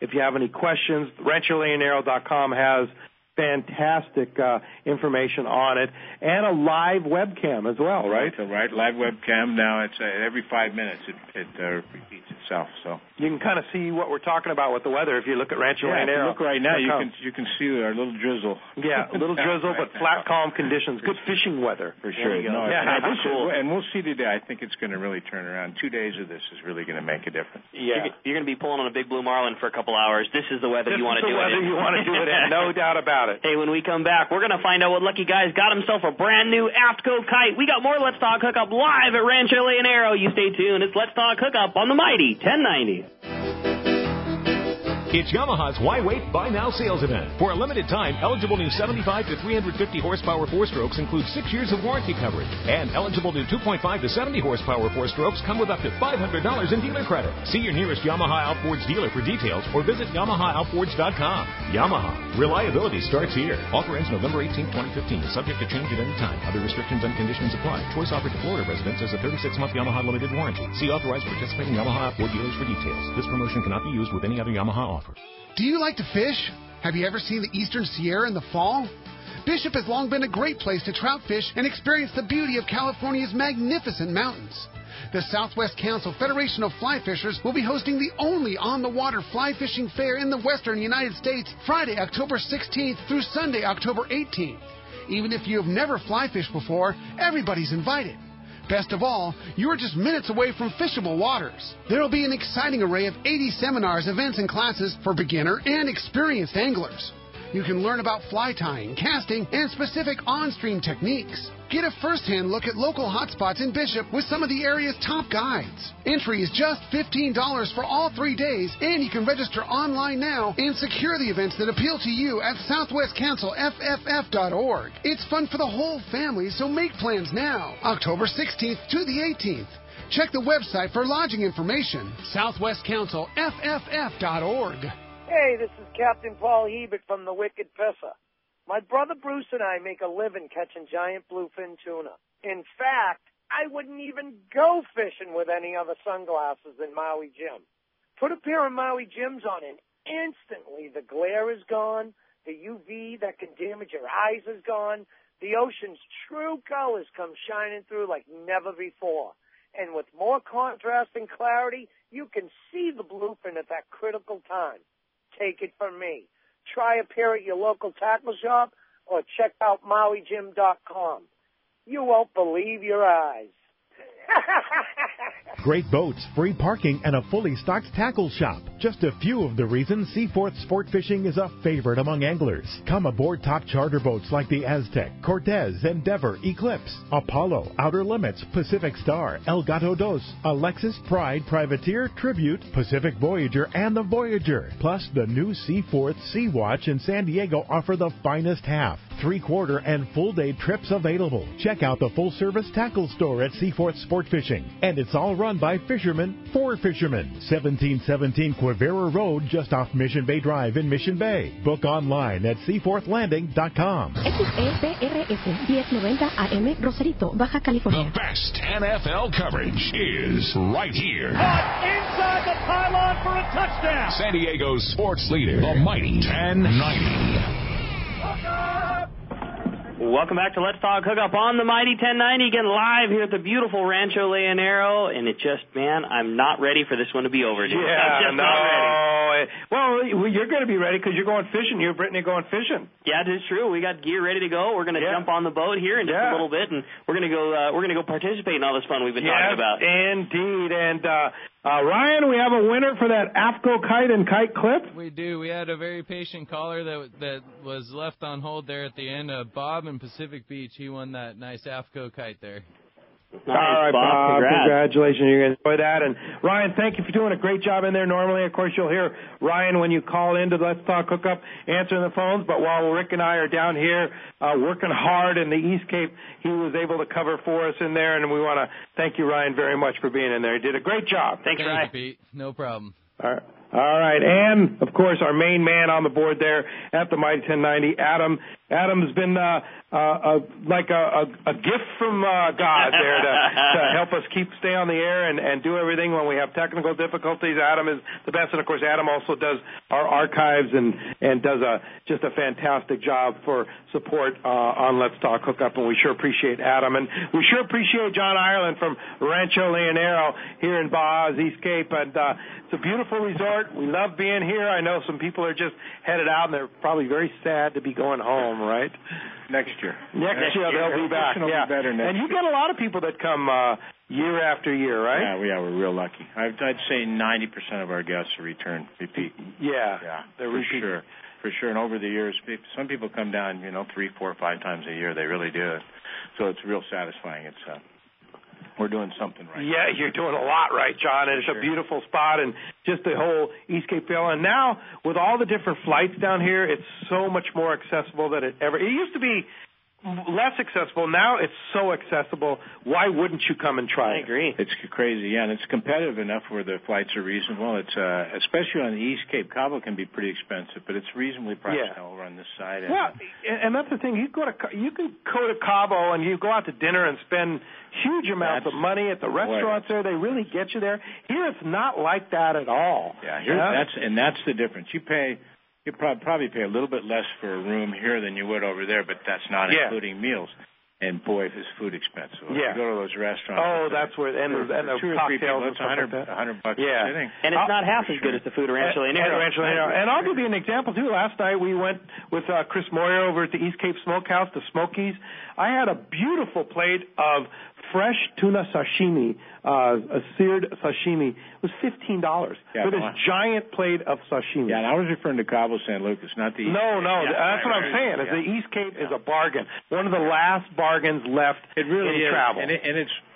If you have any questions, RanchoLeonero.com has fantastic information on it, and a live webcam as well, right? Right, live webcam. Now it's every 5 minutes it repeats itself. So you can kind of see what we're talking about with the weather if you look at Rancho Leonero. If you look right now, you can see our little drizzle. Yeah, a little drizzle, but flat, calm conditions. Good fishing weather. For sure. That's cool. And we'll see today. I think it's going to really turn around. 2 days of this is really going to make a difference. Yeah. You're going to be pulling on a big blue marlin for a couple hours. This is the weather you want to do it in. This is the weather you want to do it in. No doubt about it. Hey, when we come back, we're going to find out what lucky guy's got himself a brand new Aftco kite. We got more Let's Talk Hookup live at Rancho Leonero. You stay tuned. It's Let's Talk Hookup on the Mighty 1090. It's Yamaha's Why Wait, Buy Now sales event. For a limited time, eligible new 75 to 350 horsepower four-strokes include 6 years of warranty coverage. And eligible new 2.5 to 70 horsepower four-strokes come with up to $500 in dealer credit. See your nearest Yamaha Outboards dealer for details or visit YamahaOutboards.com. Yamaha. Reliability starts here. Offer ends November 18, 2015. Subject to change at any time. Other restrictions and conditions apply. Choice offered to Florida residents as a 36-month Yamaha limited warranty. See authorized participating Yamaha Outboard dealers for details. This promotion cannot be used with any other Yamaha offer. Do you like to fish? Have you ever seen the Eastern Sierra in the fall? Bishop has long been a great place to trout fish and experience the beauty of California's magnificent mountains. The Southwest Council Federation of Fly Fishers will be hosting the only on-the-water fly fishing fair in the western United States Friday, October 16th through Sunday, October 18th. Even if you have never fly fished before, everybody's invited. Best of all, you are just minutes away from fishable waters. There will be an exciting array of 80 seminars, events, and classes for beginner and experienced anglers. You can learn about fly tying, casting, and specific on-stream techniques. Get a first-hand look at local hotspots in Bishop with some of the area's top guides. Entry is just $15 for all 3 days, and you can register online now and secure the events that appeal to you at southwestcouncilfff.org. It's fun for the whole family, so make plans now. October 16th to the 18th. Check the website for lodging information, southwestcouncilfff.org. Hey, this is Captain Paul Hebert from the Wicked Pisser. My brother Bruce and I make a living catching giant bluefin tuna. In fact, I wouldn't even go fishing with any other sunglasses than Maui Jim. Put a pair of Maui Jims on and instantly the glare is gone, the UV that can damage your eyes is gone, the ocean's true colors come shining through like never before. And with more contrast and clarity, you can see the bluefin at that critical time. Take it from me. Try a pair at your local tackle shop or check out MauiJim.com. You won't believe your eyes. Great boats, free parking, and a fully stocked tackle shop. Just a few of the reasons Seaforth Sport Fishing is a favorite among anglers. Come aboard top charter boats like the Aztec, Cortez, Endeavor, Eclipse, Apollo, Outer Limits, Pacific Star, El Gato Dos, Alexis, Pride, Privateer, Tribute, Pacific Voyager, and the Voyager. Plus, the new Seaforth Sea Watch in San Diego offer the finest half, 3/4, and full-day trips available. Check out the full-service tackle store at Seaforth Sport Fishing. And it's all run by fishermen for fishermen. 1717 Quivira Road, just off Mission Bay Drive in Mission Bay. Book online at seaforthlanding.com. XEPRS 1090 AM Rosarito, Baja California. The best NFL coverage is right here. Inside the pylon for a touchdown. San Diego's sports leader, the mighty 1090. Welcome back to Let's Talk Hookup on the Mighty 1090, again live here at the beautiful Rancho Leonero, and it just, man, I'm not ready for this one to be over, dude. I'm just not ready. Well, you're going to be ready because you're going fishing. You and Brittany are going fishing. Yeah, it is true. We got gear ready to go. We're going to jump on the boat here in just a little bit, and we're going to go participate in all this fun we've been talking about. Indeed, and Ryan, we have a winner for that AFCO kite and kite clip. We do. We had a very patient caller that was left on hold there at the end. Bob in Pacific Beach, he won that nice AFCO kite there. Nice, all right, Bob. Congratulations. You're going to enjoy that. And, Ryan, thank you for doing a great job in there. Normally, of course, you'll hear Ryan when you call into Let's Talk Hookup answering the phones. But while Rick and I are down here working hard in the East Cape, he was able to cover for us in there. And we want to thank you, Ryan, very much for being in there. You did a great job. Thanks, Ryan. Thank you, Pete. No problem. All right. All right, and, of course, our main man on the board there at the Mighty 1090, Adam. Adam's been like a gift from God there to help us stay on the air and do everything when we have technical difficulties. Adam is the best, and, of course, Adam also does our archives and does just a fantastic job for support on Let's Talk Hookup, and we sure appreciate Adam. And we sure appreciate John Ireland from Rancho Leonero here in Baja's East Cape, and it's a beautiful resort. We love being here. I know some people are just headed out, and they're probably very sad to be going home, right? Next year. Next year they'll be back. Yeah. Be better next and you get a lot of people that come year after year, right? Yeah, we're real lucky. I'd say 90% of our guests repeat. Yeah, for sure. And over the years, some people come down, 3, 4, 5 times a year. They really do. So it's real satisfying. It's we're doing something right. Yeah, you're doing a lot right, John, and it's a beautiful spot, and just the whole East Cape Vale. And now, with all the different flights down here, it's so much more accessible than it used to be less accessible. Now it's so accessible. Why wouldn't you come and try it? I agree. It's crazy, yeah, and it's competitive enough where the flights are reasonable. It's especially on the East Cape. Cabo can be pretty expensive, but it's reasonably priced over on this side. Well, and that's the thing. You can go to Cabo and you go out to dinner and spend huge amounts of money at the restaurants there. They really get you there. Here it's not like that at all. Yeah, that's the difference. You probably pay a little bit less for a room here than you would over there, but that's not including meals. And boy, is food expensive. If Yeah. you go to those restaurants. Oh, that's where and the two or three people. cocktails. It's $100 a sitting. And it's not half as good as the food at Rancho Leonero. And I'll give you an example too. Last night we went with Chris Moyer over at the East Cape Smokehouse, the Smokies. I had a beautiful plate of fresh tuna sashimi, a seared sashimi. It was $15 for this giant plate of sashimi. Yeah, and I was referring to Cabo San Lucas, not the East No, Cape. that's what I'm saying. Is the East Cape is a bargain. One of the last bargains left It really in is. travel.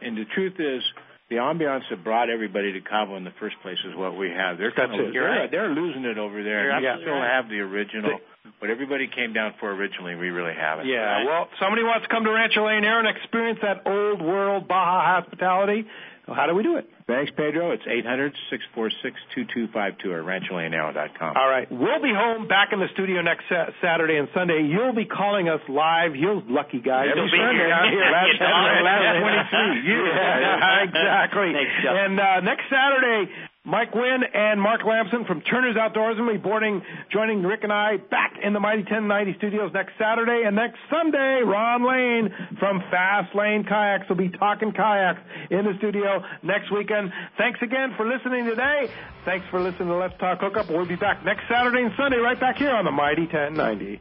And the truth is, the ambiance that brought everybody to Cabo in the first place is what we have. They're they're losing it over there. We still have the original. What everybody came down for originally, we really haven't. Yeah, well, somebody wants to come to Rancho Leonero and experience that old world Baja hospitality. So how do we do it? Thanks, Pedro. It's 800-646-2252 or rancholeonero.com. All right. We'll be home back in the studio next Saturday and Sunday. You'll be calling us live. You're lucky guys. Every You'll be Sunday. here. Last 23 years. Yeah, exactly. And next Saturday, Mike Wynn and Mark Lamson from Turner's Outdoors will be joining Rick and I back in the Mighty 1090 studios next Saturday. And next Sunday, Ron Lane from Fast Lane Kayaks will be talking kayaks in the studio next weekend. Thanks again for listening today. Thanks for listening to Let's Talk Hookup. We'll be back next Saturday and Sunday right back here on the Mighty 1090.